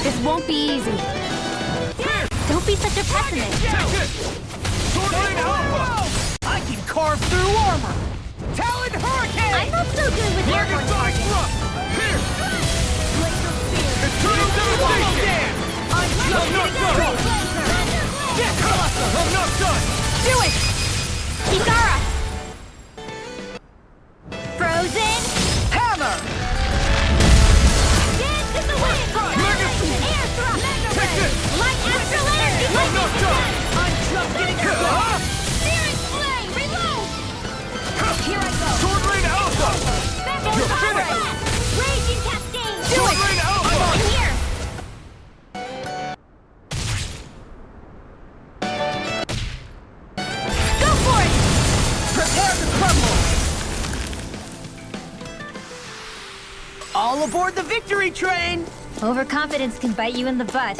This won't be easy. Don't be such a pessimist. I can carve through armor. Talon Hurricane! I'm not so good with airborne targets. Eternal devastation! I'm not done! I'm not done! Do it! Kikara! Frozen! Hammer! Dance in the wind! Mega Air thrust! Take this! Light astral energy! I'm not done! I'm just getting started! Searing flame! Reload! Here I go! Sword Rain Alpha! You're finished! Raging cascade! Do Sword it! Rain Alpha! I'm here! Go for it! Prepare to crumble! All aboard the victory train! Overconfidence can bite you in the butt.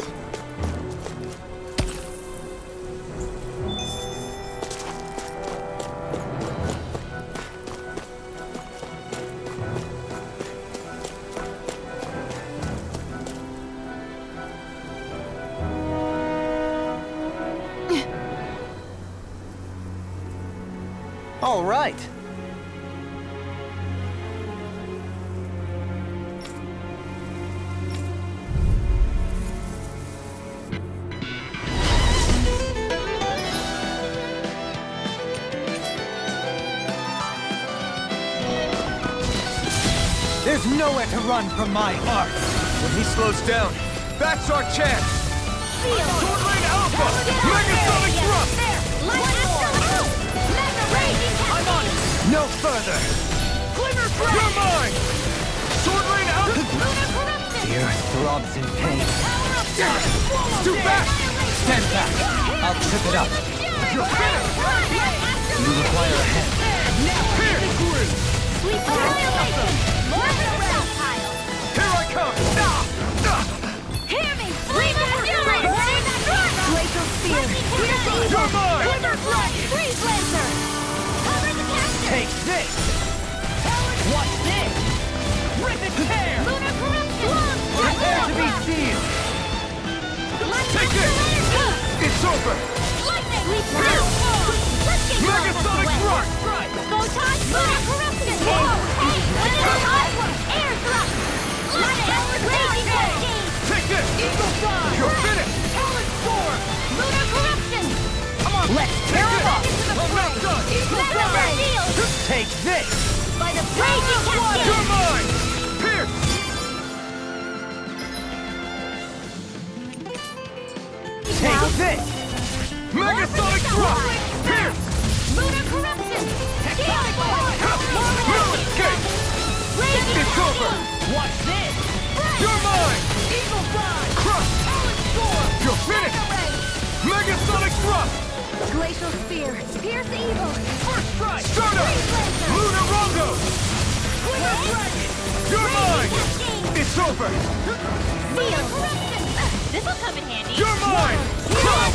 All right. There's nowhere to run from my art. When he slows down, that's our chance. Sword Rain Alpha! Megasonic Thrust! I'm on it! No further! You're mine! Sword Rain Alpha! The earth throbs in pain. Too fast! Stand back! I'll trip it up. You're finished! You require a hand. Here! Here I come! Hear me! Flame Endurance! Glacial Spear! You're mine! Glimmer Flood! Freeze Lancer! Cover the captain! Take this! Watch this! Rip and tear! Lunar Corruption! Prepare to be sealed! Take this! It's over! Lightning! Leap now! Let's get you Megasonic Thrust! Photon! Lunar Corruption! Hey! Air Thrust! Lightning! Raging Cascade! Take this! Eagle Fly! You're finished! Talon Storm! Lunar Corruption! Come on! Let's tear them up! I'm not done! Eagle Fly! Take this! By the Raging Cascade! You're mine! Pierce! Take this! Megasonic Thrust! Pierce! Lunar Corruption! No escape! It's over! Watch this! You're mine! Eagle Fly! Crush! Talon Storm! You're finished! Megasonic Thrust! Glacial Spear! Pierce Evil! First strike! Stardust! Lunar Rondo! You're mine! It's over! Seal! This'll come in handy! You're mine! Crush!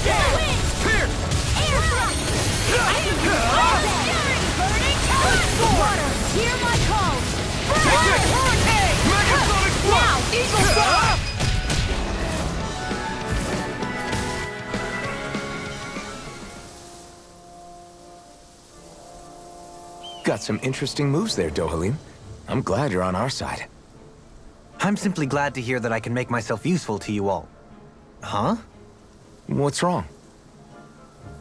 Pierce! Air Thrust! Burning Water! Hear my call! Take it! Hurricane! Megasonic Now! Thrust! Eagle Fly! Got some interesting moves there, Dohalim. I'm glad you're on our side. I'm simply glad to hear that I can make myself useful to you all. Huh? What's wrong?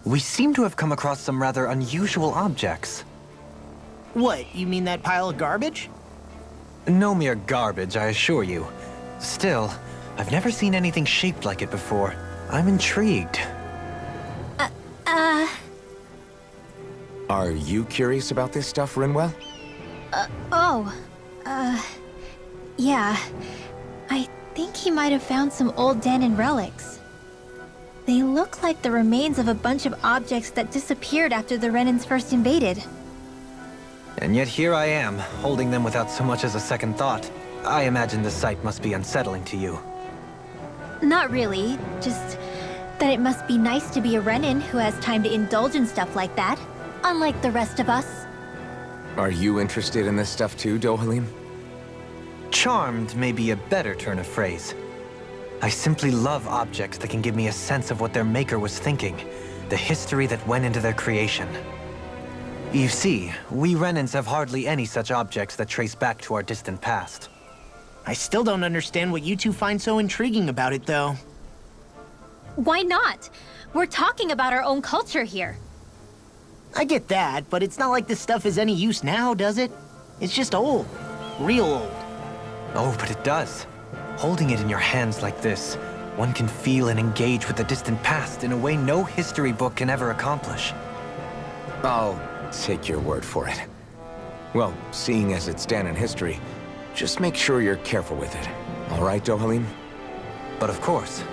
We seem to have come across some rather unusual objects. What, you mean that pile of garbage? No mere garbage, I assure you. Still, I've never seen anything shaped like it before. I'm intrigued. Are you curious about this stuff, Rinwell? Yeah. I think he might have found some old Danon relics. They look like the remains of a bunch of objects that disappeared after the Renans first invaded. And yet here I am, holding them without so much as a second thought. I imagine the sight must be unsettling to you. Not really, just that it must be nice to be a Renan who has time to indulge in stuff like that, unlike the rest of us. Are you interested in this stuff too, Dohalim? Charmed may be a better turn of phrase. I simply love objects that can give me a sense of what their maker was thinking, the history that went into their creation. You see, we Renans have hardly any such objects that trace back to our distant past. I still don't understand what you two find so intriguing about it, though. Why not? We're talking about our own culture here. I get that, but it's not like this stuff is any use now, does it? It's just old. Real old. Oh, but it does. Holding it in your hands like this, one can feel and engage with the distant past in a way no history book can ever accomplish. I'll take your word for it. Well, seeing as it's done in history, just make sure you're careful with it. All right, Dohalim? But of course.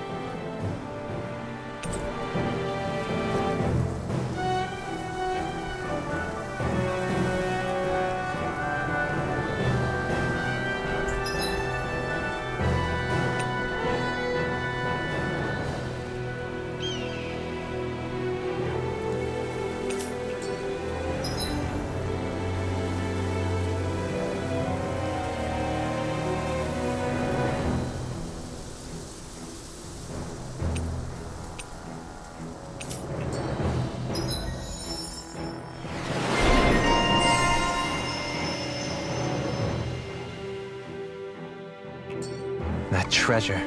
That treasure.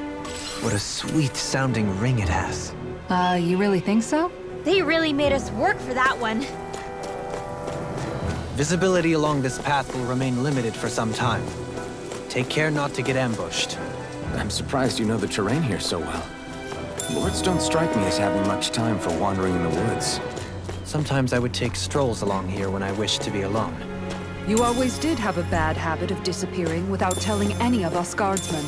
What a sweet-sounding ring it has. You really think so? They really made us work for that one. Visibility along this path will remain limited for some time. Take care not to get ambushed. I'm surprised you know the terrain here so well. Lords don't strike me as having much time for wandering in the woods. Sometimes I would take strolls along here when I wished to be alone. You always did have a bad habit of disappearing without telling any of us guardsmen.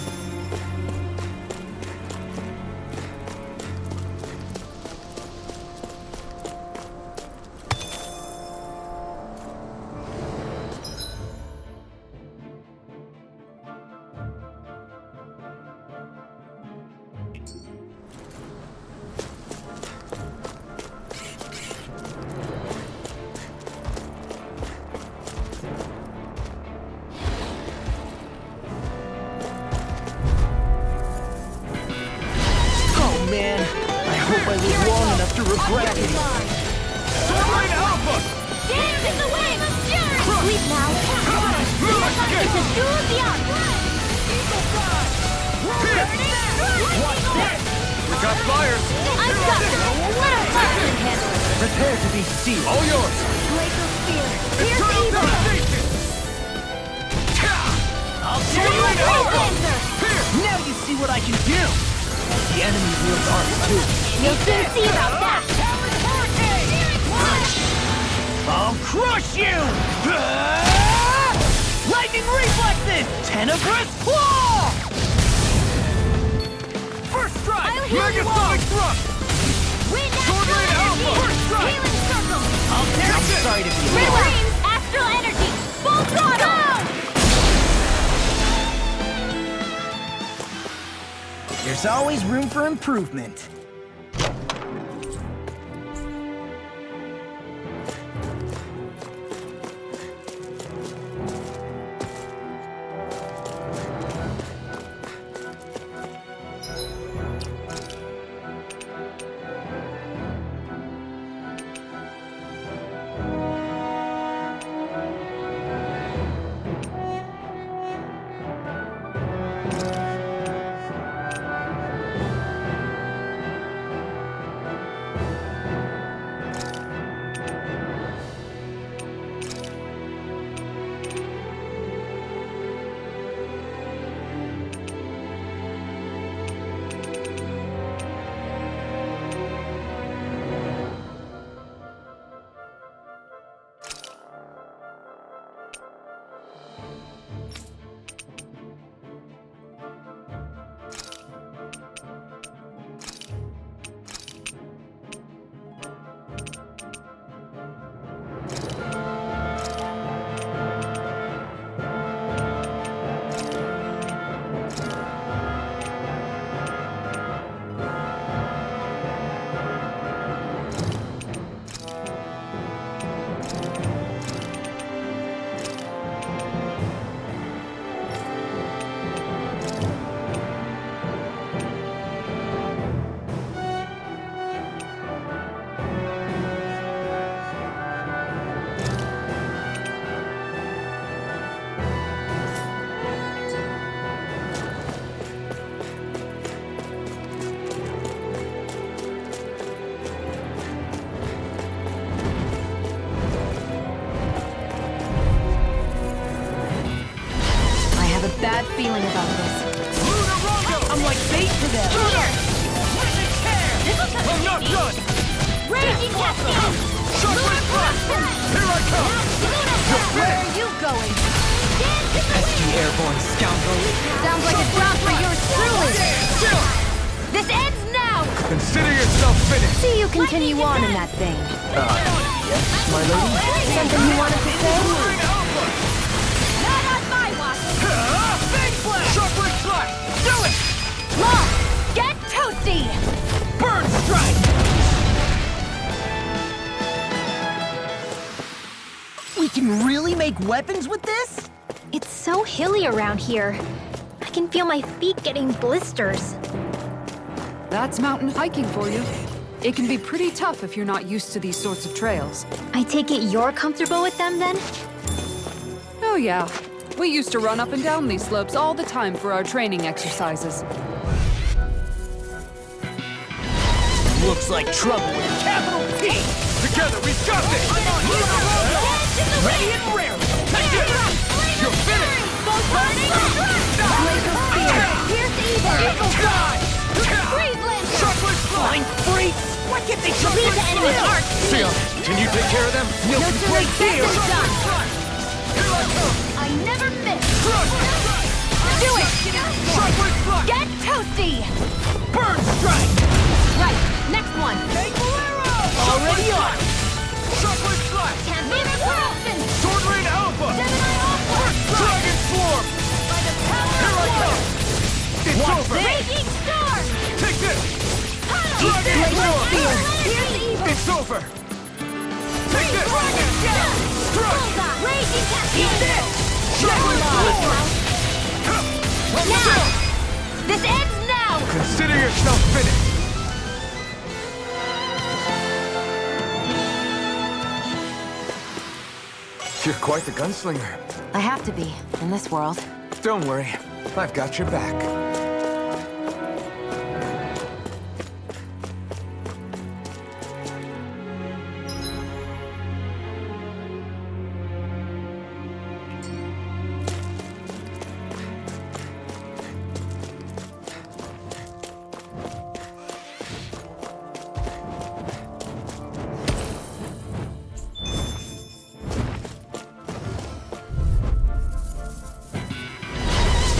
Man, I hope I live long enough to regret it. Sword Alpha! Dance in the wind! Sleep now! It's a duel of the arts! Watch this! We got fires! Unstoppable! Let our firemen handle it! Prepare to be sealed. All yours! Glacial spear! Here's Eternal evil! devastation! I'll tear you in half! Now you see what I can do! The enemy wields arms too. You'll soon see about that! I'll crush you! Lightning reflexes! Tenebrous claw! First strike! I'll heal you all! Megasonic thrust! Wind Sword astral Rain Alpha! energy! First strike! Healing circle! I'll tear I'm sorry to be Red long. rains! Astral energy! Full throttle! There's always room for improvement. feeling about this. I'm like bait to them. I'm not done! Raging Cascade! Lunar Corruption! Here I come! Where are you going? Dance in the Pesky wind! airborne scoundrel. Sounds like a job for yours truly! This ends now! Consider yourself finished! See you continue on in that thing. Yes, my lady? Something you wanted to say? Not on my watch! Big flash! Shockwave strike! Do it! Long! Get toasty! Burn strike! We can really make weapons with this? It's so hilly around here. I can feel my feet getting blisters. That's mountain hiking for you. It can be pretty tough if you're not used to these sorts of trails. I take it you're comfortable with them then? Oh yeah. We used to run up and down these slopes all the time for our training exercises. Looks like trouble with a capital P! Together, we've got this! Ready and rare! Take it! You're finished! Laser Spear! Pierce Evil! Eagle die! Freeze Lantern! Shockwave strike! Flying freaks! Why can't they show Leave the enemy arc! Seal, can you take care of them? No too late, here. this is done! Here I come! I never miss! Crush! Do it! Shockwave strike! Get toasty! Burn strike! Right, next one! Already on! Shockwave strike! Lunar Corruption! Sword Rain Alpha! Gemini Alpha! Dragon Swarm! By the power Here I of come! It's over! Raging Storm! Take this! Laser Dragon Spear! Swarm! Pierce Evil! It's over! Take this! Crush! Bullseye! Raging Cascade! Shockwave strike! Now! This ends now! Consider yourself finished! You're quite the gunslinger. I have to be, in this world. Don't worry, I've got your back.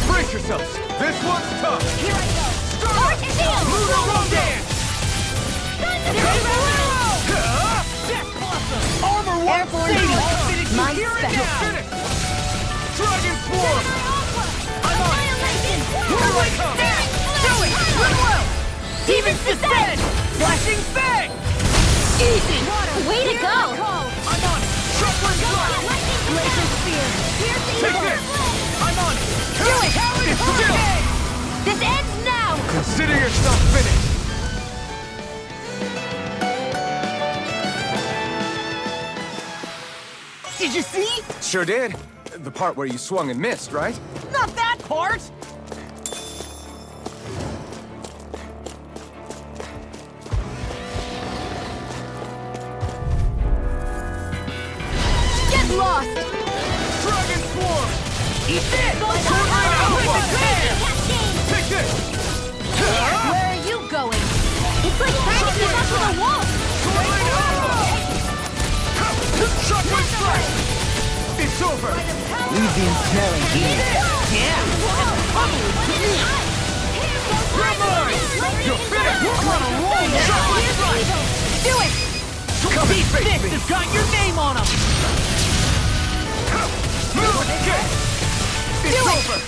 Brace yourselves! This one's tough! Here I go! Start and deal! Lunar Dance! Armor one saving! My You're special! finished! Dragon Swarm! I'm on it! Annihilation! Here I come! Do it! Goodwill! Demons descend! Flashing bang! Easy! Way to go! I'm on it! Shockwave strike! Laser Spear! Pierce Take Evil! this! I'm on it! Do it! It's still! This ends now! Consider yourself finished! Did you see? Sure did. The part where you swung and missed, right? Not that part! Get lost! Dragon Swarm! Eat this! Sword Rain Alpha! Take this! Where are you going? It's like trying to keep up with a wolf! Sword Rain Alpha! Shockwave strike! It's over! Leave the ensnaring here. Yeah! You're mine! You're finished! Shockwave strike! Do it! Come and face me! This has got your name on him! Move it! It's over!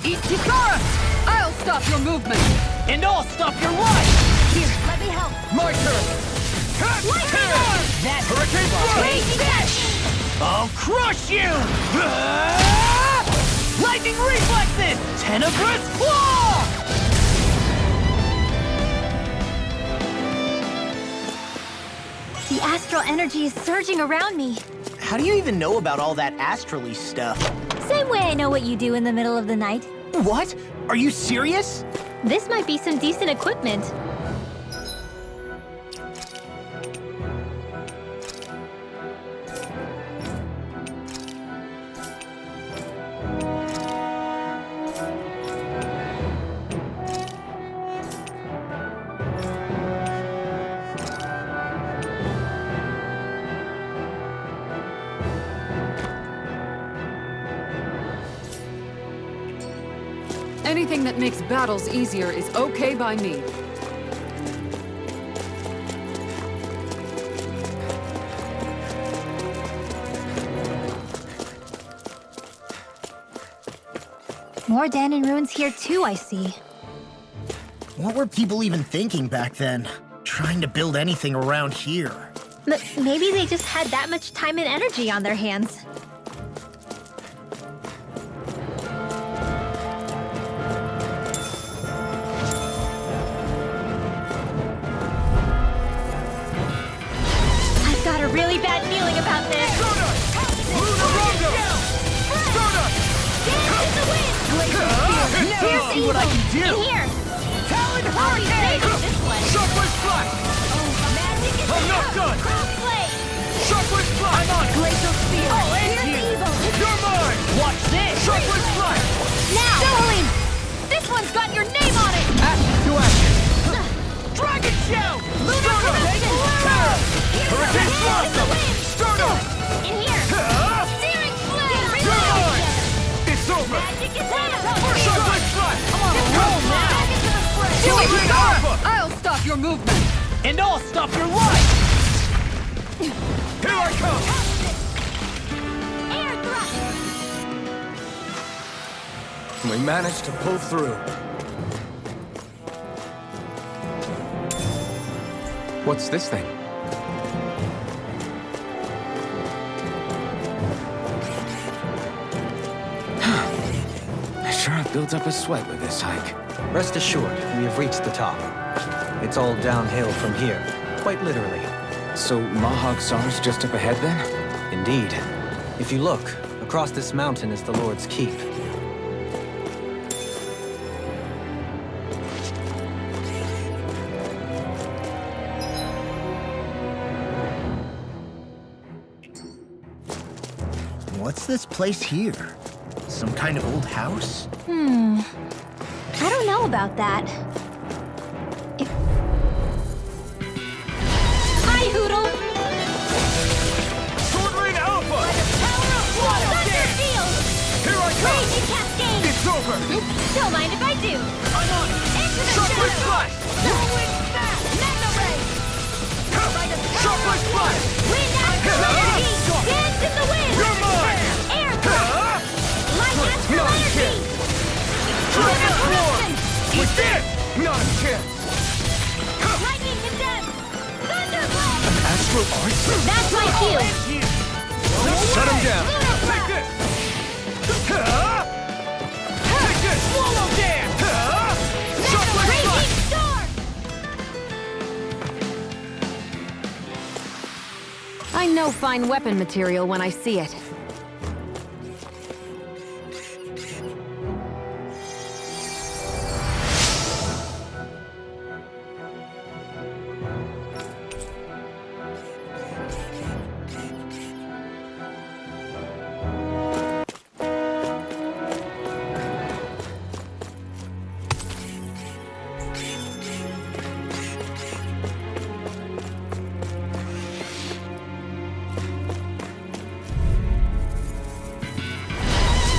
Eat Tikara! I'll stop your movement! And I'll stop your life! Here, let me help! My turn! That Hurricane Thrust! Raging Cascade! I'll crush you! Lightning reflexes! Tenebrous claw! The astral energy is surging around me. How do you even know about all that astrally stuff? Same way I know what you do in the middle of the night. What? Are you serious? This might be some decent equipment. Anything that makes battles easier is okay by me. More Danon ruins here too, I see. What were people even thinking back then? Trying to build anything around here. Maybe they just had that much time and energy on their hands. I've got a really bad feeling about this. Now see what I can do! In here! Talon I'll be Hurricane! saving this one. Sharpwave Flash! Magic is I'm not out. done. Crossblade! Sharpwave Flash! I'm on! Glacial Spear! I'll end Here's you! evil! You're mine! Watch this! Sharpwave Flash! Now! Doubling! This one's got your name on it! Action to action! Dragon Shell! Lunar Corruption! Hurricane Blossom! Stardom! In here! Searing Flame! You're mine! It's over! Magic is out! Sharpwave Flash! I'm on a roll now! Do it! Sword Alpha! I'll stop your movement! And I'll stop your life! Here I come! Air thrust! We managed to pull through. What's this thing? I sure have built up a sweat with this hike. Rest assured, we have reached the top. It's all downhill from here, quite literally. So Mahag Sar's just up ahead then? Indeed. If you look, across this mountain is the Lord's Keep. What's this place here? Some kind of old house? I don't know about that. Hi, Hoodle! Sword Rain Alpha! Power of Thunder Field! Here I come! Raging Cascade! It's over! Don't mind if I do! I'm on it! Into the Sharpwave shadow! Flash! Whirlwind Smash! Mega Ray! Sharpwave Flash! Wind Astral Energy! Dance in the wind! You're mine! Air Thrust! Light Astral Not a Energy! chance! Lunar Corruption! We're dead! Not a chance! Lightning Condemned! Thunderblast! Astral Arts? That's my cue! Shut him down! Lunar Take Blast! this! Take this! Swallow dance! Sharpwave Flash! Raging Storm! I know fine weapon material when I see it.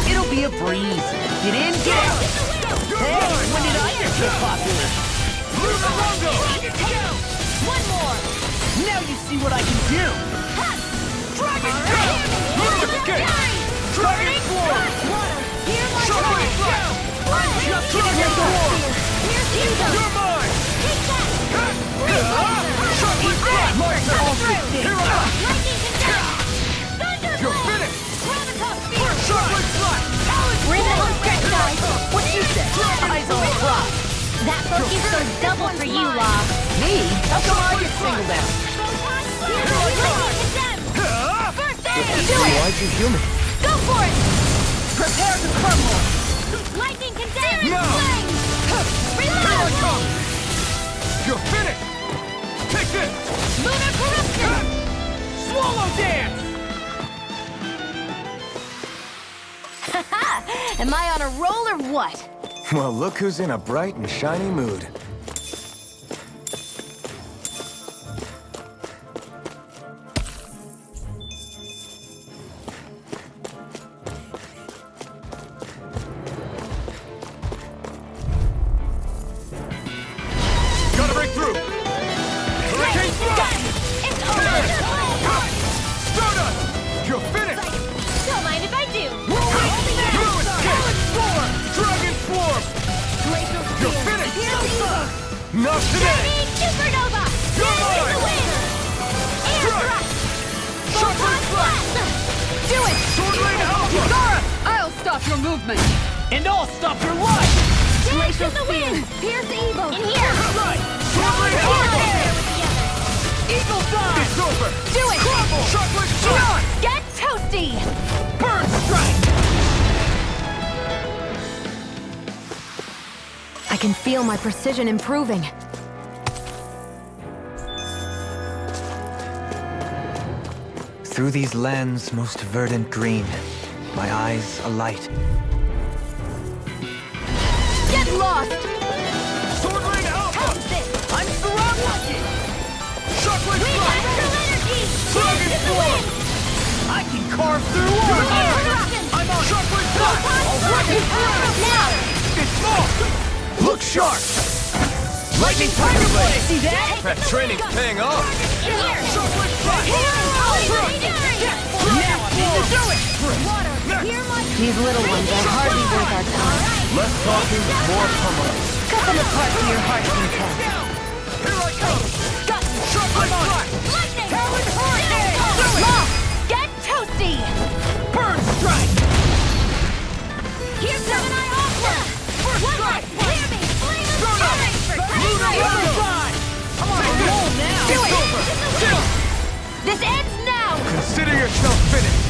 It'll be a breeze. Get in, get out! Hey, when did I get so popular? One more! Now you see what I can do! Dragon All Shell! right. Lunar Escape! Dragon Swarm! Hear my Sharpwave Flash! I'm just Dragon Swarm! Here's Hugo! You're mine! Take that! Sharpwave Flash! My turn! Here I am! Lightning Condemned! You're Thunderblast! finished! Gravitas Spear! Sharpwave Flash! We're in the home stretch, guys! What you say? Eyes on the prize! That focus goes double for you, Law. Me? How come I get singled out? Lightning Condemned! First aid! Do it! Why'd you human? Go for it! Prepare to crumble! Lightning Condemned! No! Flame! Here I Reload! come! You're finished! Take this! Lunar Corruption! Swallow dance! Am I on a roll or what? Well, look who's in a bright and shiny mood. Not today! Ready, supernova! You're Dance in the mine! wind! Air Strike! thrust! Chocolate Photon blast! Do it! Sword Lane Alpha! Zara, I'll stop your movement! And I'll stop your life! Dance Glacial in the spear. wind! Pierce evil! In here! Right! Sword Lane Here, Alpha! there with the others! Eagle dive! It's over! Do it! Crumble! Chocolate strike! Get toasty! Burn strike! I can feel my precision improving. Through these lands most verdant green, my eyes alight. Get lost! Sword Lane Alpha! How's this? I'm surrounded! Chocolate We strike! have true energy! Dragon Dance in the form! wind! I can carve through You're walls! mine! Rocket! I'm on chocolate strike! Rocket! Now! It's off! Look sharp! Lightning Tiger Blade! See that? That training's paying off! In here! Chocolate strike! Now I'm in to do it! Water! Hear my... These little ones are hardly worth our time. Less talking, more pummeling. Cut them apart to your heart's content. Here I come! Chocolate strike! Lightning! Lost! Get toasty! Burn strike! Here's Gemini Aqua! First strike! Hear me! Flame of Go now! fury! Lunar Rondo! Fine! I'm on a Take this! roll now! Do it! Over! Get up! This ends now! Consider yourself finished!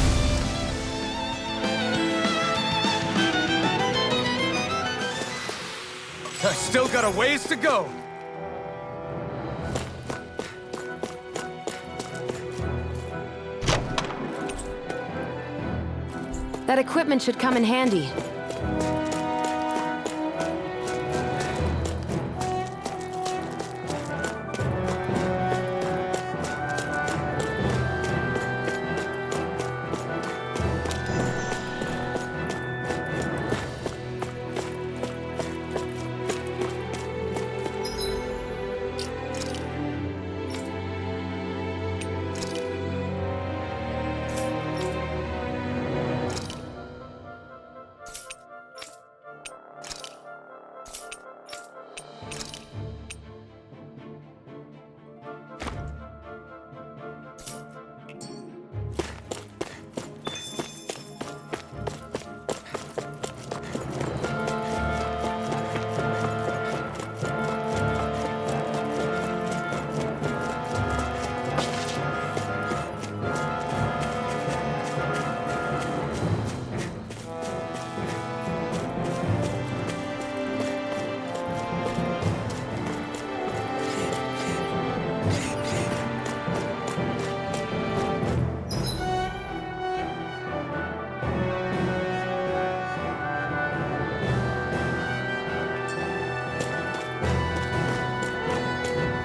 I still got a ways to go! That equipment should come in handy.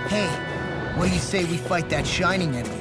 Hey, what do you say we fight that shining enemy?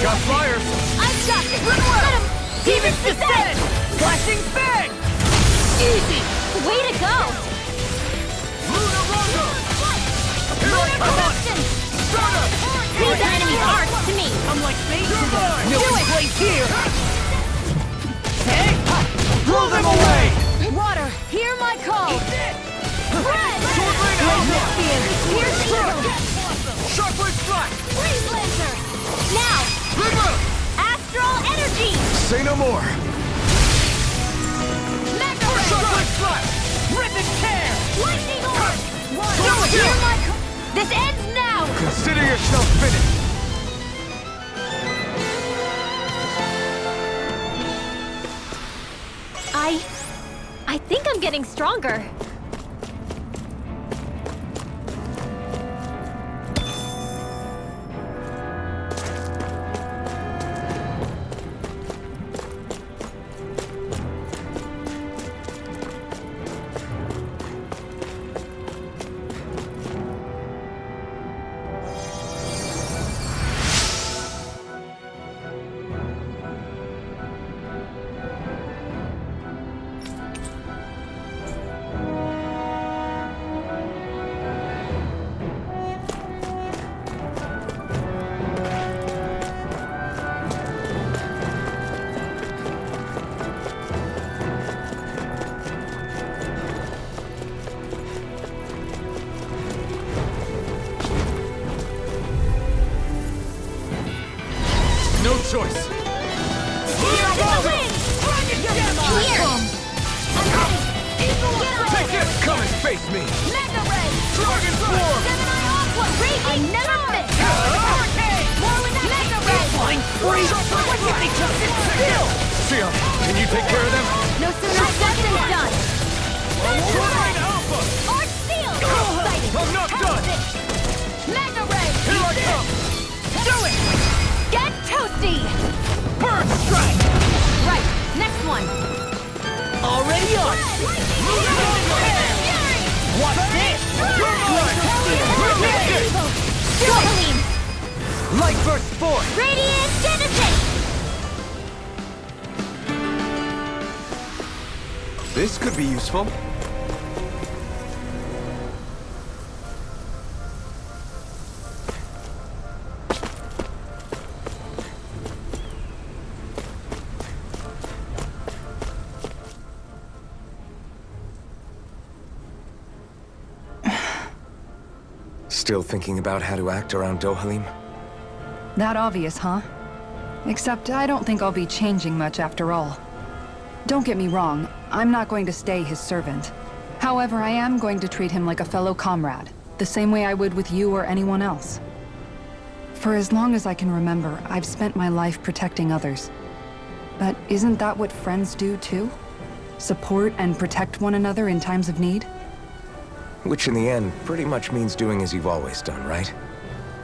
Got flyers! I've got this! Let him! Demons descend! Flashing bang! Easy! Way to go! Luna Rondo! Lunar corruption! These enemies aren't to me! I'm like bait to them. No place here! Hey! Blow them away! Water, hear my call! Red! Sword Rain Alpha! Here's shield! Shockwave Flash! Freeze Lancer! Now! River! Astral energy! Say no more. Mega Ray! Shockwave Flash! Rip and tear! Lightning orb! Sword Hear Rain! my call! This ends now! Consider yourself finished. I think I'm getting stronger. No choice! Here in the wind! Here! I'm ready! Take this! Come and face me! Mega Ray! Dragon Form! Gemini Aqua! Raging never miss! Hurricane! More with that Mega Ray! Fine, freeze! What if they just sit still? Seal, can you take care of them? No sooner said than done! Sword Rain Alpha! Or Steel! Exciting! I'm not done! Mega Ray! Here I come! Do it! Get toasty! Burn Strike! Right, next one! Already on. What's this? Dohalim! Light burst forth! Radiant Genesis! This could be useful. Still thinking about how to act around Dohalim? That obvious, huh? Except I don't think I'll be changing much after all. Don't get me wrong, I'm not going to stay his servant. However, I am going to treat him like a fellow comrade, the same way I would with you or anyone else. For as long as I can remember, I've spent my life protecting others. But isn't that what friends do too? Support and protect one another in times of need? Which in the end pretty much means doing as you've always done, right?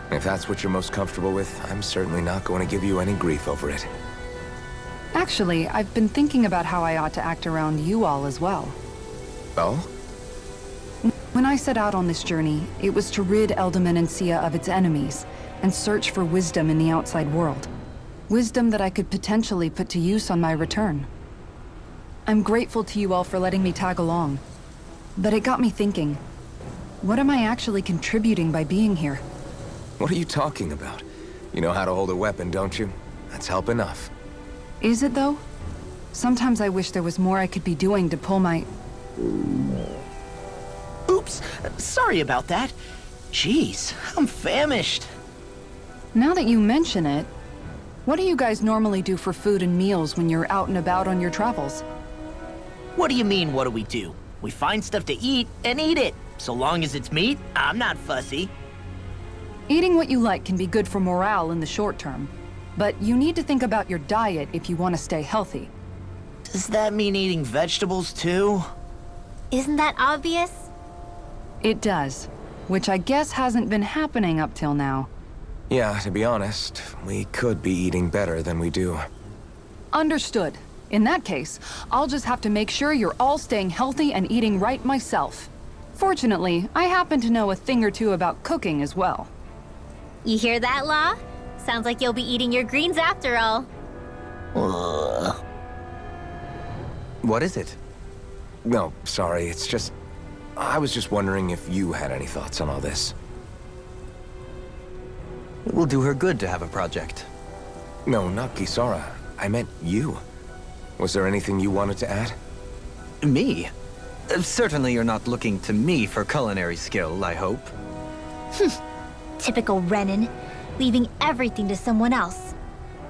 If that's what you're most comfortable with, I'm certainly not going to give you any grief over it. Actually, I've been thinking about how I ought to act around you all as well. Oh? When I set out on this journey, it was to rid Eldaman and Sia of its enemies, and search for wisdom in the outside world. Wisdom that I could potentially put to use on my return. I'm grateful to you all for letting me tag along. But it got me thinking, what am I actually contributing by being here? What are you talking about? You know how to hold a weapon, don't you? That's help enough. Is it though? Sometimes I wish there was more I could be doing to pull my... Oops, sorry about that. Jeez, I'm famished. Now that you mention it, what do you guys normally do for food and meals when you're out and about on your travels? What do you mean, what do? We find stuff to eat and eat it. So long as it's meat, I'm not fussy. Eating what you like can be good for morale in the short term, but you need to think about your diet if you want to stay healthy. Does that mean eating vegetables too? Isn't that obvious? It does, which I guess hasn't been happening up till now. Yeah, to be honest, we could be eating better than we do. Understood. In that case, I'll just have to make sure you're all staying healthy and eating right myself. Fortunately, I happen to know a thing or two about cooking as well. You hear that, Law? Sounds like you'll be eating your greens after all. What is it? No, sorry, it's just... I was just wondering if you had any thoughts on all this. It will do her good to have a project. No, not Kisara. I meant you. Was there anything you wanted to add? Me? Certainly you're not looking to me for culinary skill, I hope. Typical Renan, leaving everything to someone else.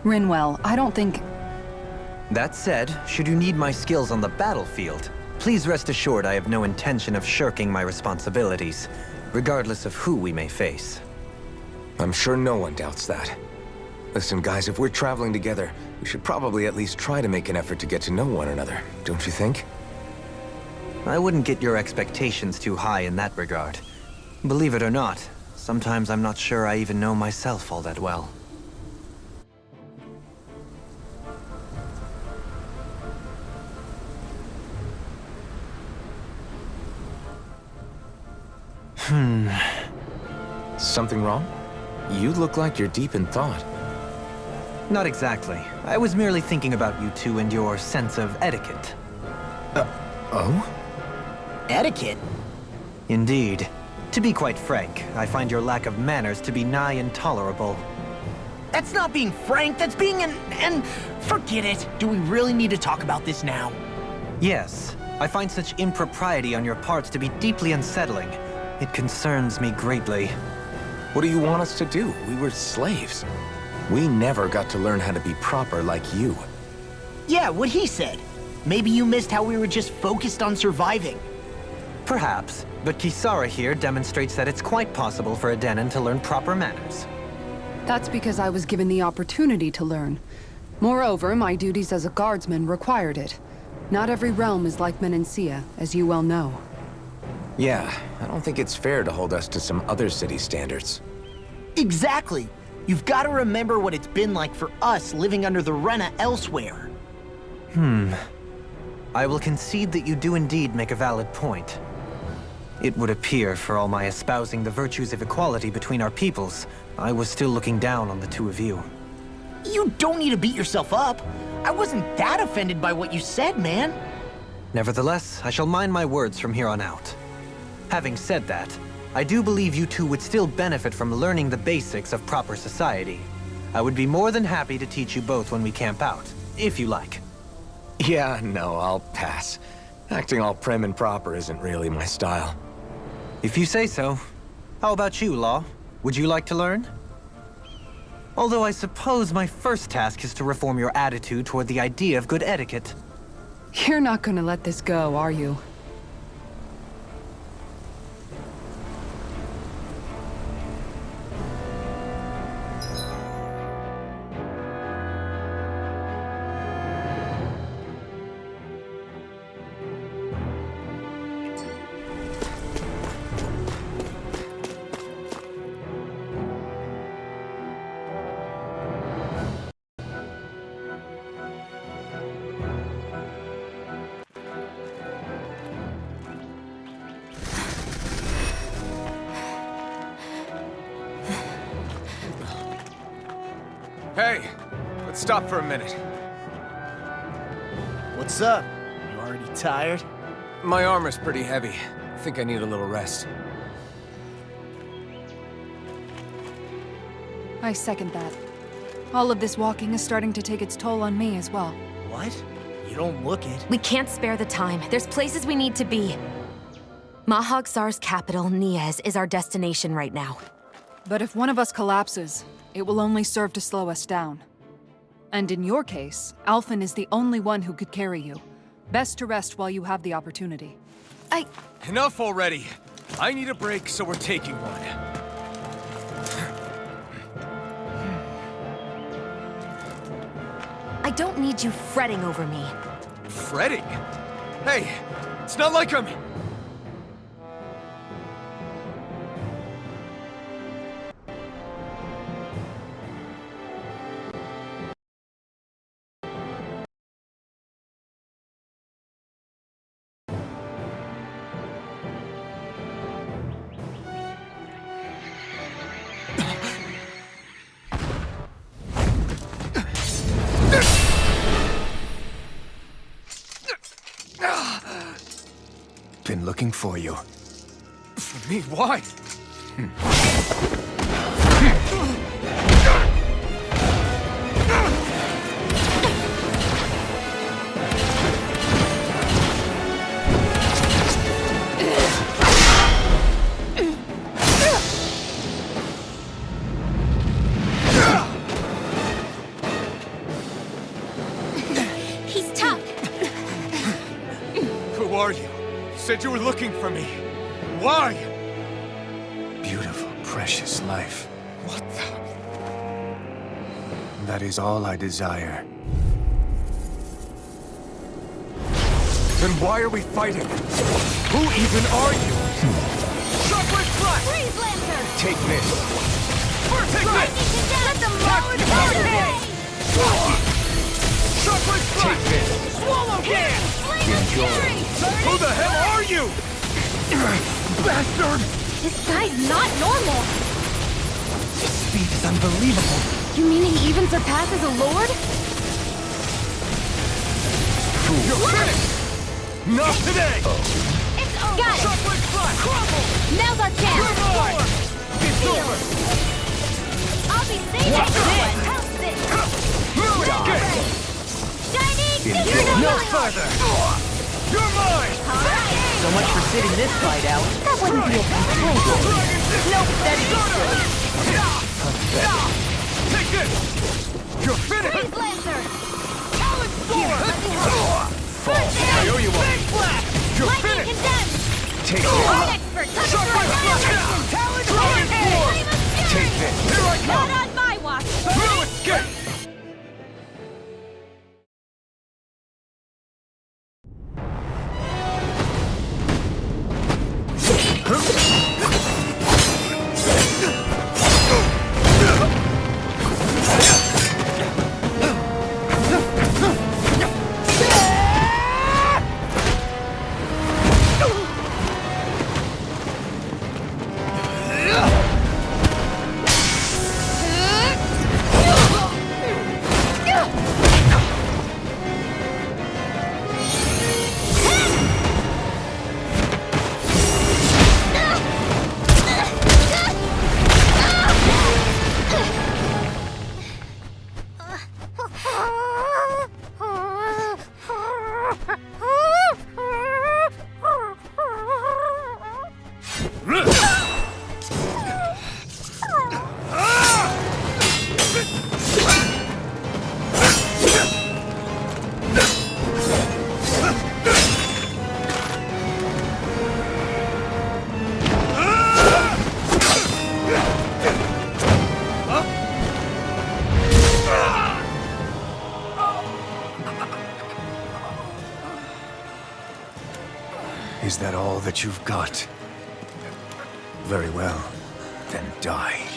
Rinwell, I don't think... That said, should you need my skills on the battlefield, please rest assured I have no intention of shirking my responsibilities, regardless of who we may face. I'm sure no one doubts that. Listen, guys, if we're traveling together, we should probably at least try to make an effort to get to know one another, don't you think? I wouldn't get your expectations too high in that regard. Believe it or not, sometimes I'm not sure I even know myself all that well. Something wrong? You look like you're deep in thought. Not exactly. I was merely thinking about you two and your sense of etiquette. Oh? Etiquette? Indeed. To be quite frank, I find your lack of manners to be nigh intolerable. That's not being frank, that's being and forget it. Do we really need to talk about this now? Yes, I find such impropriety on your parts to be deeply unsettling. It concerns me greatly. What do you want us to do? We were slaves. We never got to learn how to be proper like you. Yeah, what he said. Maybe you missed how we were just focused on surviving. Perhaps, but Kisara here demonstrates that it's quite possible for a Denon to learn proper manners. That's because I was given the opportunity to learn. Moreover, my duties as a guardsman required it. Not every realm is like Menancia, as you well know. Yeah, I don't think it's fair to hold us to some other city standards. Exactly. You've got to remember what it's been like for us living under the Rena elsewhere. I will concede that you do indeed make a valid point. It would appear, for all my espousing the virtues of equality between our peoples, I was still looking down on the two of you. You don't need to beat yourself up. I wasn't that offended by what you said, man. Nevertheless, I shall mind my words from here on out. Having said that, I do believe you two would still benefit from learning the basics of proper society. I would be more than happy to teach you both when we camp out, if you like. Yeah, no, I'll pass. Acting all prim and proper isn't really my style. If you say so. How about you, Law? Would you like to learn? Although I suppose my first task is to reform your attitude toward the idea of good etiquette. You're not gonna let this go, are you? Hey, let's stop for a minute. What's up? You already tired? My armor's pretty heavy. I think I need a little rest. I second that. All of this walking is starting to take its toll on me as well. What? You don't look it. We can't spare the time. There's places we need to be. Mahagsar's capital, Niez, is our destination right now. But if one of us collapses, it will only serve to slow us down. And in your case, Alphen is the only one who could carry you. Best to rest while you have the opportunity. Enough already. I need a break, so we're taking one. I don't need you fretting over me. Fretting? Hey, it's not like I'm... Been looking for you. For me? Why? He's tough. Who are you? You said you were looking for me. Why? Beautiful, precious life. What the? That is all I desire. Then why are we fighting? Who even are you? Shockwave Flash! Freeze Lancer! Take this! Take this! Let them load Shockwave Flash! Take this! Swallow Gas! Enjoy. Who the hell are you? Bastard! This guy's not normal. His speed is unbelievable. You mean he even surpasses a lord? You're finished! Not today! It's over! Got it! Shockwave Flash! Crumble! Now's our chance. You're mine! It's over! I'll be saving What's this this? one! How's this? Die! Shining! No further! You're mine! So much for sitting this fight out. That wouldn't be a complaint. Nope, that isn't silly. Take this! You're finished! Freeze Lancer! Talent Sword! Let me help. Fall! I owe you one! You're Lightning finished! condensed! Take I'm this! an expert! Shockwave Flash! Talent Sword! Take this! Here I Not come! on my watch! No escape! Is that all that you've got? Very well. Then die.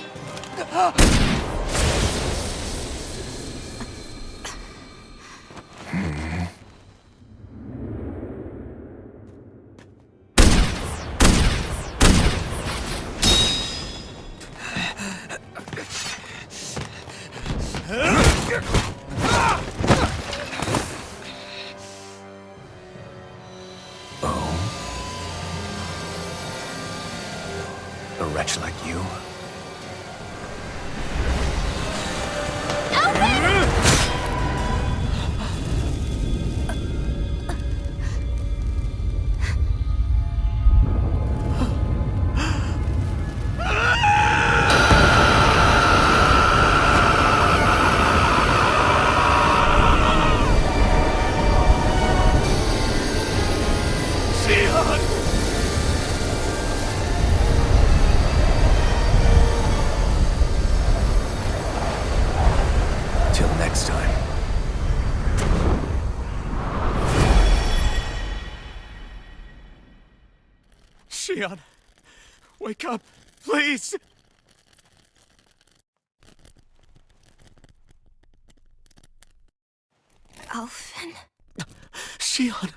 A wretch like you? Till next time. Shion, wake up, please! Alphen? Shion!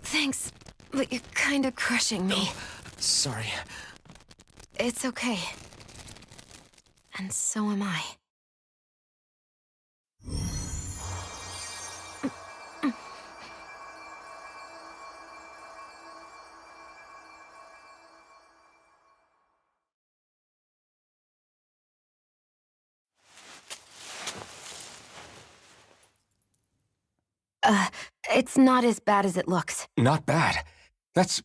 Thanks, but you're kind of crushing me. Sorry. It's okay. And so am I. It's not as bad as it looks. Not bad. That's...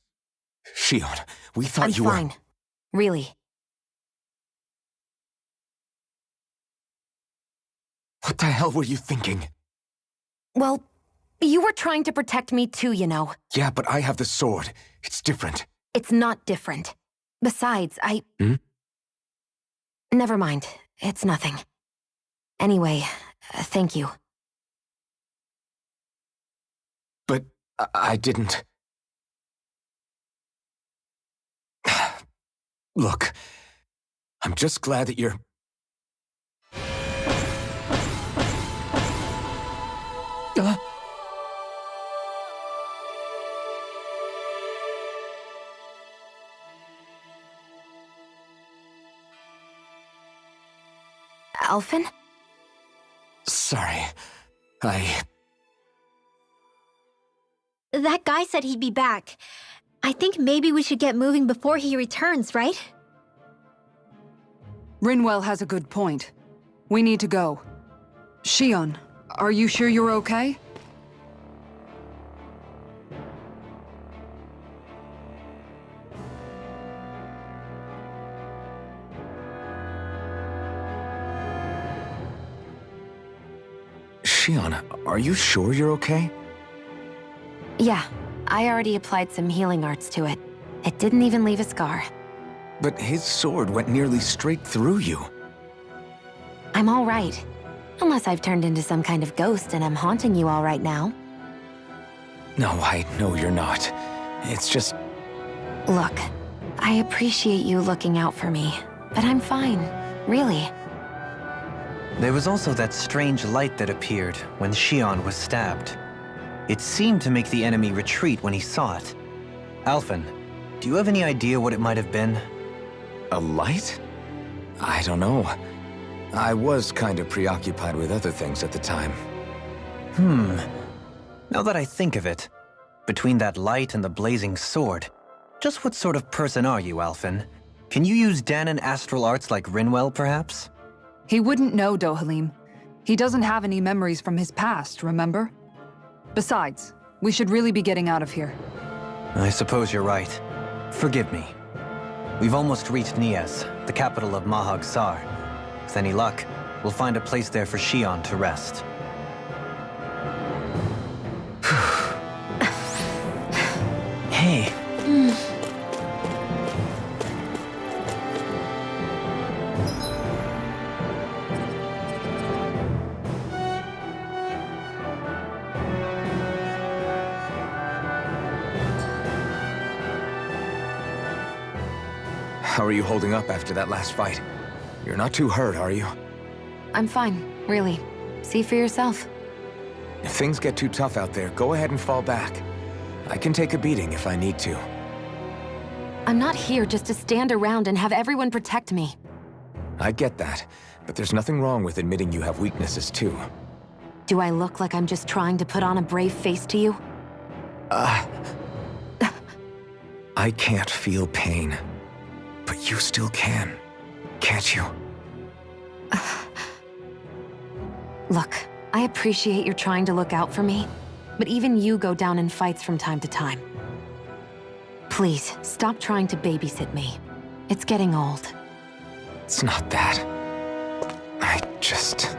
Shion, we thought I'm you were... fine. Really. What the hell were you thinking? Well, you were trying to protect me too, you know. Yeah, but I have the sword. It's different. It's not different. Besides, Never mind. It's nothing. Anyway, thank you. But I didn't... Look, I'm just glad that you're... Alphen? Sorry. That guy said he'd be back. I think maybe we should get moving before he returns, right? Rinwell has a good point. We need to go. Shion, are you sure you're okay? Shion, are you sure you're okay? Yeah, I already applied some healing arts to it. It didn't even leave a scar. But his sword went nearly straight through you. I'm all right. Unless I've turned into some kind of ghost and I'm haunting you all right now. No, I know you're not. It's just... Look, I appreciate you looking out for me, but I'm fine, really. There was also that strange light that appeared when Shion was stabbed. It seemed to make the enemy retreat when he saw it. Alphen, do you have any idea what it might have been? A light? I don't know. I was kind of preoccupied with other things at the time. Now that I think of it, between that light and the blazing sword, just what sort of person are you, Alphen? Can you use Danon astral arts like Rinwell, perhaps? He wouldn't know, Dohalim. He doesn't have any memories from his past, remember? Besides, we should really be getting out of here. I suppose you're right. Forgive me. We've almost reached Nias, the capital of Mahag Sar. With any luck, we'll find a place there for Shion to rest. Hey. How are you holding up after that last fight? You're not too hurt, are you? I'm fine, really. See for yourself. If things get too tough out there, go ahead and fall back. I can take a beating if I need to. I'm not here just to stand around and have everyone protect me. I get that, but there's nothing wrong with admitting you have weaknesses too. Do I look like I'm just trying to put on a brave face to you? I can't feel pain. But you still can, can't you? Look, I appreciate you're trying to look out for me, but even you go down in fights from time to time. Please, stop trying to babysit me. It's getting old. It's not that. I just...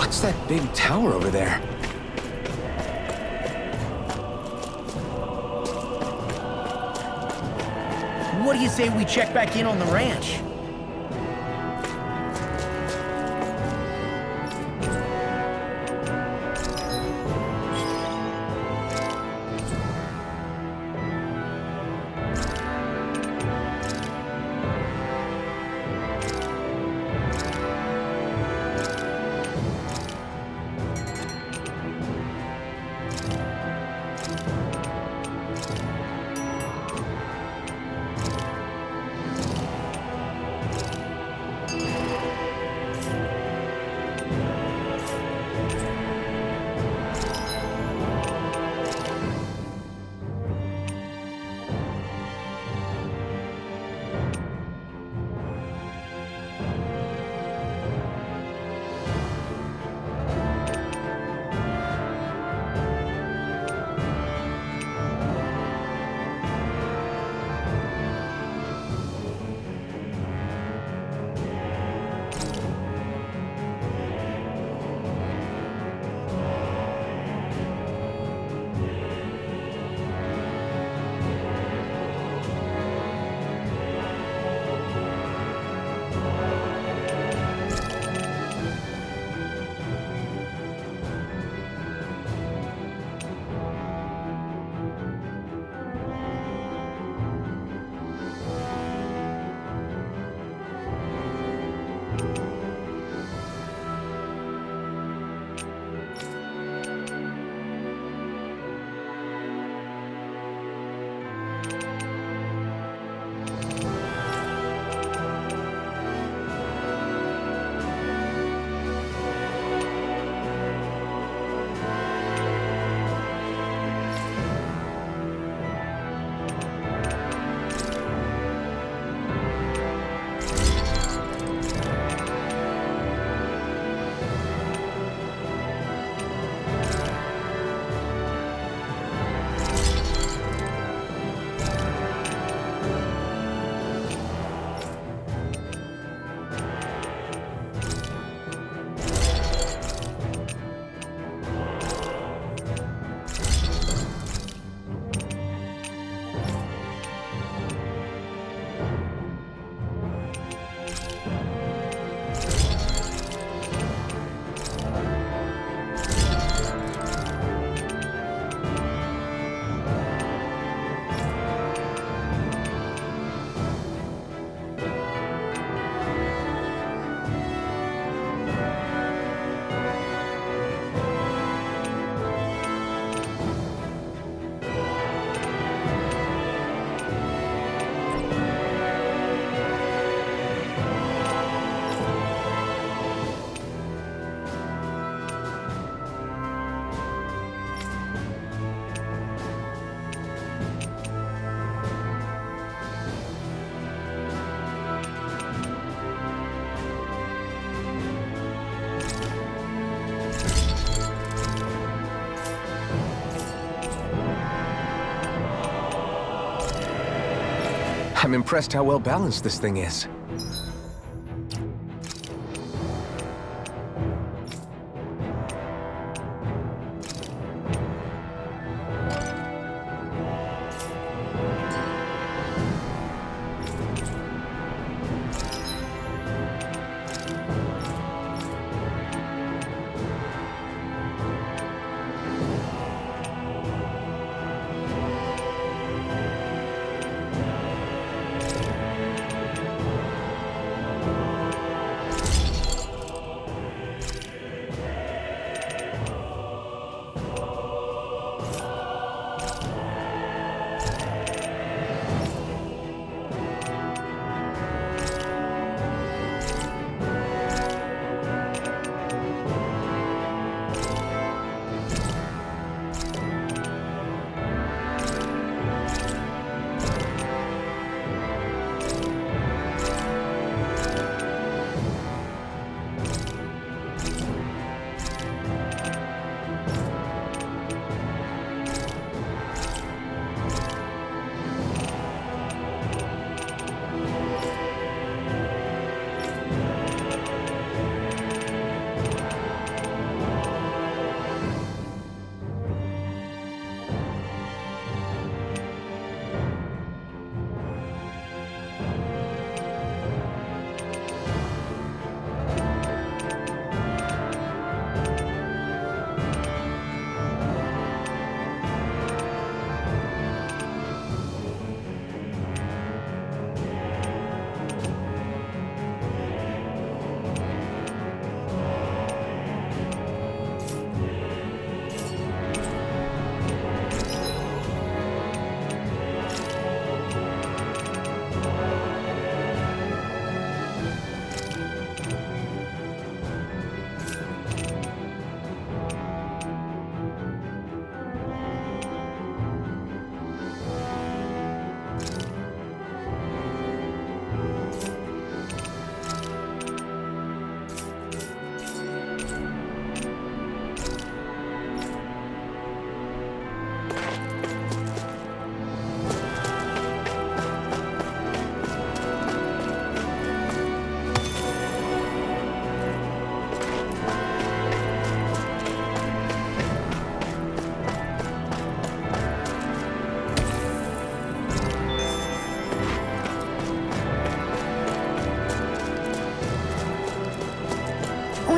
What's that big tower over there? What do you say we check back in on the ranch? I'm impressed how well balanced this thing is.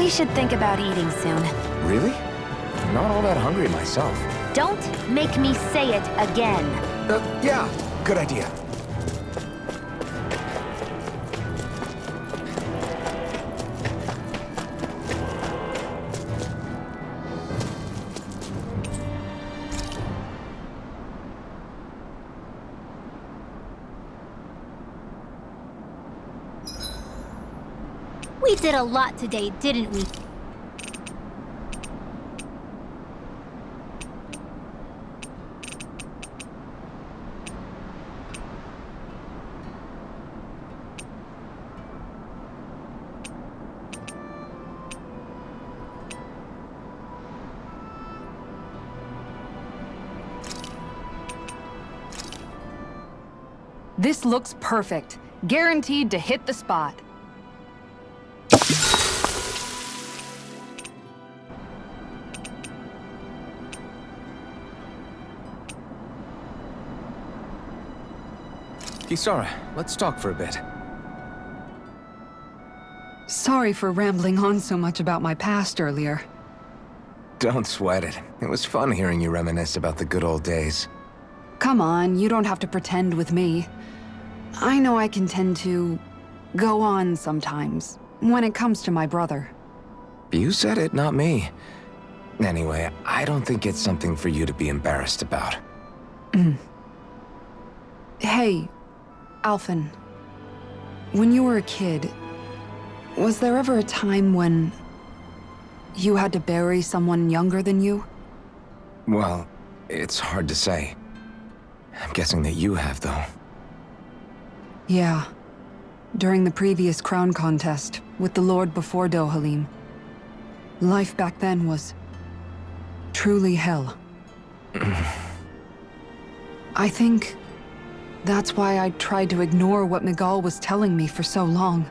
We should think about eating soon. Really? I'm not all that hungry myself. Don't make me say it again. Yeah, good idea. We did a lot today, didn't we? This looks perfect. Guaranteed to hit the spot. Kisara, let's talk for a bit. Sorry for rambling on so much about my past earlier. Don't sweat it. It was fun hearing you reminisce about the good old days. Come on, you don't have to pretend with me. I know I can tend to go on sometimes, when it comes to my brother. You said it, not me. Anyway, I don't think it's something for you to be embarrassed about. Hey, Alphen. When you were a kid, was there ever a time when you had to bury someone younger than you? Well, it's hard to say. I'm guessing that you have, though. Yeah. During the previous crown contest, with the Lord before Dohalim. Life back then was truly hell. I think that's why I tried to ignore what Miguel was telling me for so long.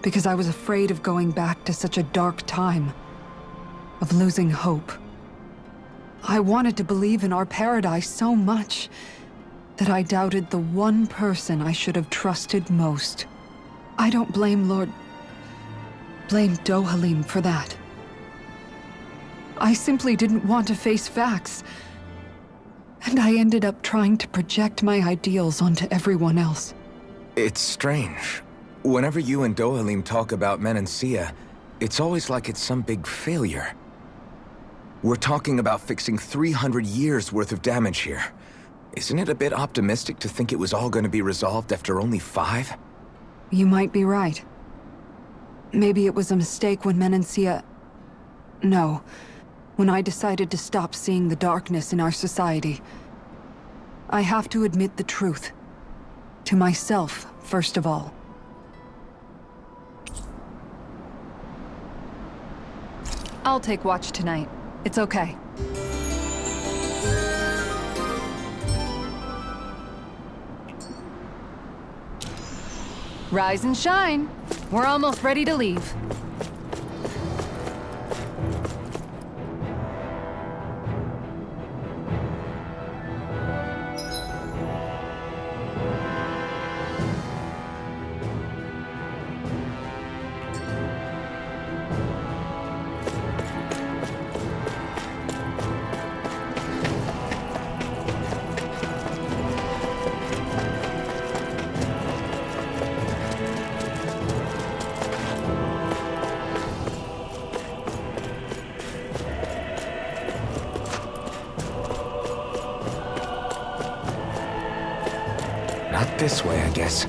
Because I was afraid of going back to such a dark time. Of losing hope. I wanted to believe in our paradise so much that I doubted the one person I should have trusted most. I don't blame blame Dohalim for that. I simply didn't want to face facts. And I ended up trying to project my ideals onto everyone else. It's strange. Whenever you and Dohalim talk about Menancia, it's always like it's some big failure. We're talking about fixing 300 years worth of damage here. Isn't it a bit optimistic to think it was all going to be resolved after only 5? You might be right. Maybe it was a mistake when Menancia... No. When I decided to stop seeing the darkness in our society. I have to admit the truth. To myself, first of all. I'll take watch tonight. It's okay. Rise and shine. We're almost ready to leave. Not this way, I guess.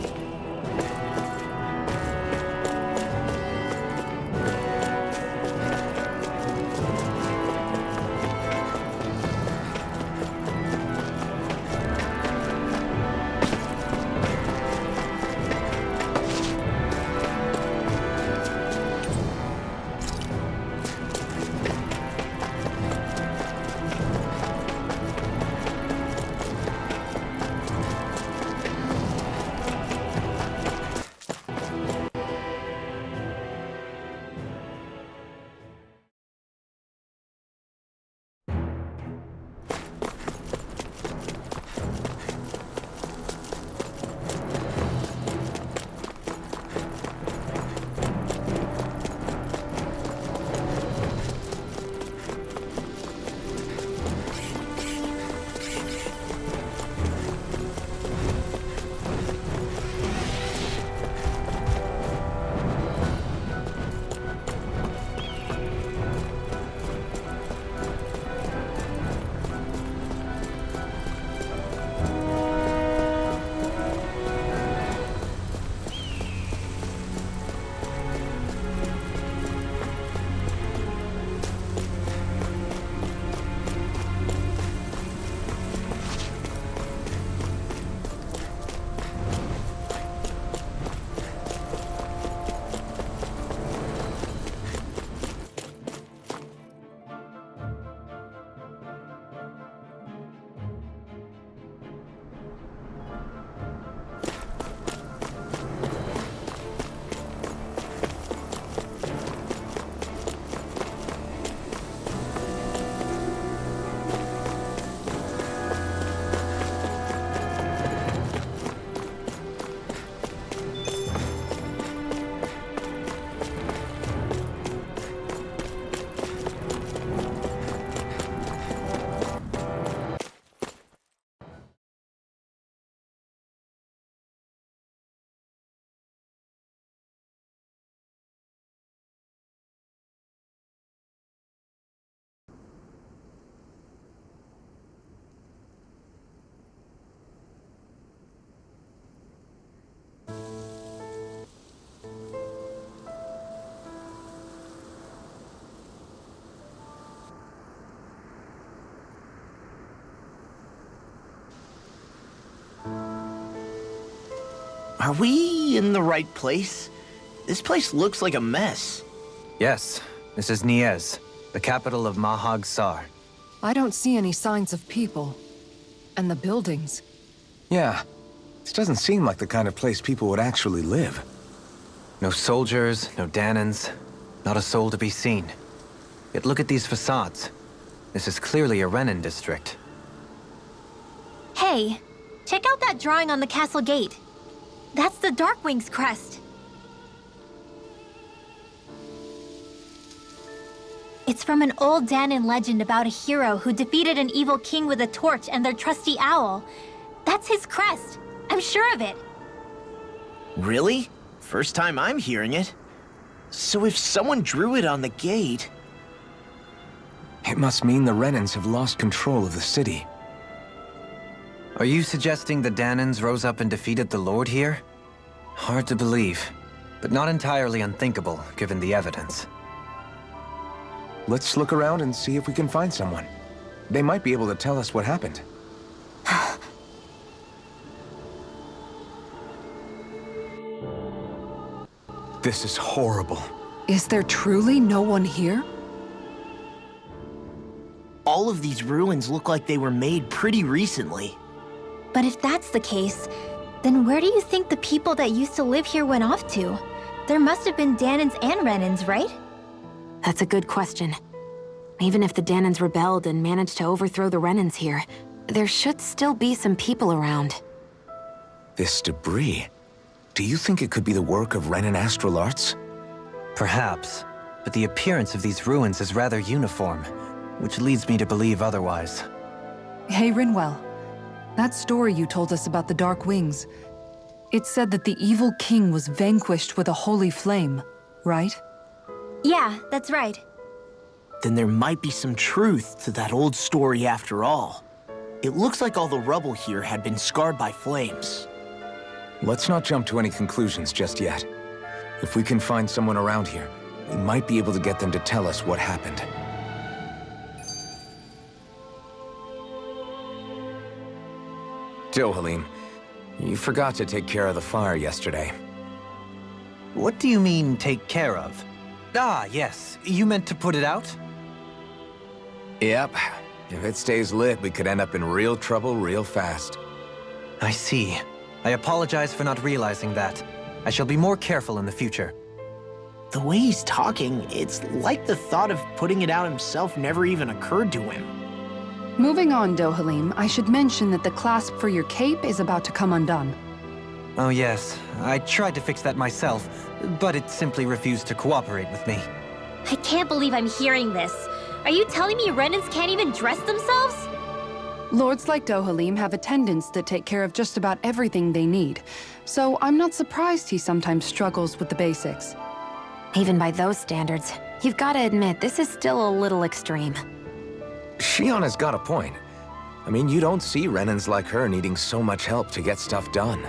Are we in the right place? This place looks like a mess. Yes, this is Niez, the capital of Mahag Sar. I don't see any signs of people. And the buildings. Yeah, this doesn't seem like the kind of place people would actually live. No soldiers, no Danans, not a soul to be seen. Yet look at these facades. This is clearly a Renan district. Hey, check out that drawing on the castle gate. That's the Darkwing's crest. It's from an old Danan legend about a hero who defeated an evil king with a torch and their trusty owl. That's his crest. I'm sure of it. Really? First time I'm hearing it. So if someone drew it on the gate... It must mean the Renans have lost control of the city. Are you suggesting the Danans rose up and defeated the Lord here? Hard to believe, but not entirely unthinkable, given the evidence. Let's look around and see if we can find someone. They might be able to tell us what happened. This is horrible. Is there truly no one here? All of these ruins look like they were made pretty recently. But if that's the case, then where do you think the people that used to live here went off to? There must have been Danans and Renans, right? That's a good question. Even if the Danans rebelled and managed to overthrow the Renans here, there should still be some people around. This debris. Do you think it could be the work of Renan astral arts? Perhaps, but the appearance of these ruins is rather uniform, which leads me to believe otherwise. Hey, Rinwell. That story you told us about the Dark Wings. It said that the evil king was vanquished with a holy flame, right? Yeah, that's right. Then there might be some truth to that old story after all. It looks like all the rubble here had been scarred by flames. Let's not jump to any conclusions just yet. If we can find someone around here, we might be able to get them to tell us what happened. Dohalim, you forgot to take care of the fire yesterday. What do you mean, take care of? Ah, yes. You meant to put it out? Yep. If it stays lit, we could end up in real trouble real fast. I see. I apologize for not realizing that. I shall be more careful in the future. The way he's talking, it's like the thought of putting it out himself never even occurred to him. Moving on, Dohalim, I should mention that the clasp for your cape is about to come undone. Oh yes, I tried to fix that myself, but it simply refused to cooperate with me. I can't believe I'm hearing this. Are you telling me Renans can't even dress themselves? Lords like Dohalim have attendants that take care of just about everything they need, so I'm not surprised he sometimes struggles with the basics. Even by those standards, you've got to admit this is still a little extreme. Shionna's got a point. I mean, you don't see Renans like her needing so much help to get stuff done.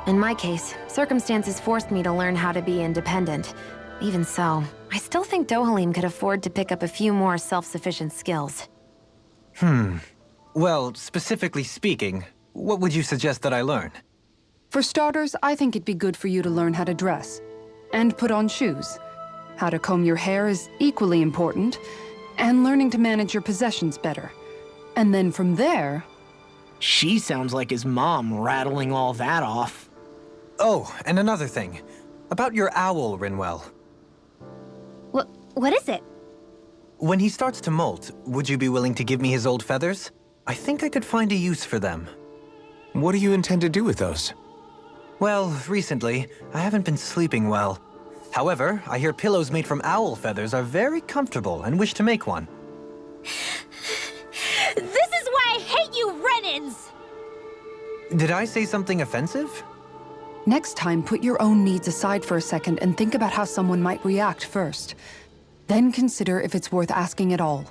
In my case, circumstances forced me to learn how to be independent. Even so, I still think Dohalim could afford to pick up a few more self-sufficient skills. Well, specifically speaking, what would you suggest that I learn? For starters, I think it'd be good for you to learn how to dress. And put on shoes. How to comb your hair is equally important. And learning to manage your possessions better. And then from there... She sounds like his mom rattling all that off. Oh, and another thing. About your owl, Rinwell. What is it? When he starts to molt, would you be willing to give me his old feathers? I think I could find a use for them. What do you intend to do with those? Well, recently, I haven't been sleeping well. However, I hear pillows made from owl feathers are very comfortable and wish to make one. This is why I hate you, Renans! Did I say something offensive? Next time, put your own needs aside for a second and think about how someone might react first. Then consider if it's worth asking at all.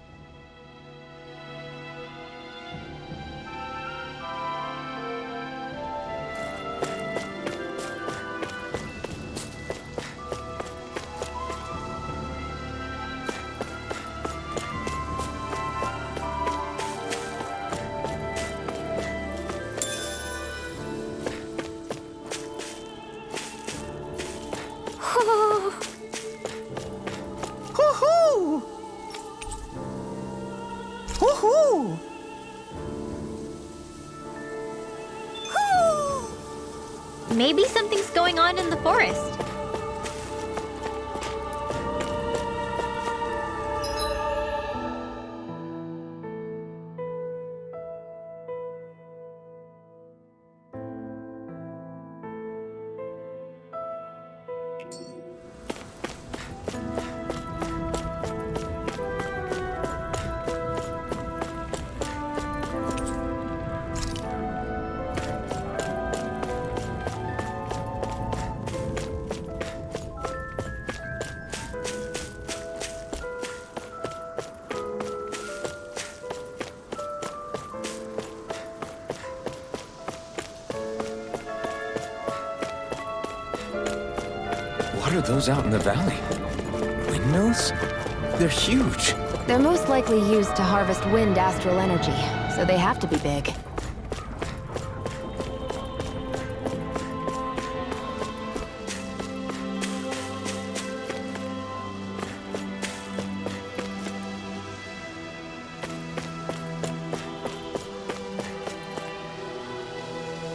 Hoo-hoo! Hoo-hoo! Maybe something's going on in the forest. What are those out in the valley? Windmills? They're huge. They're most likely used to harvest wind astral energy, so they have to be big.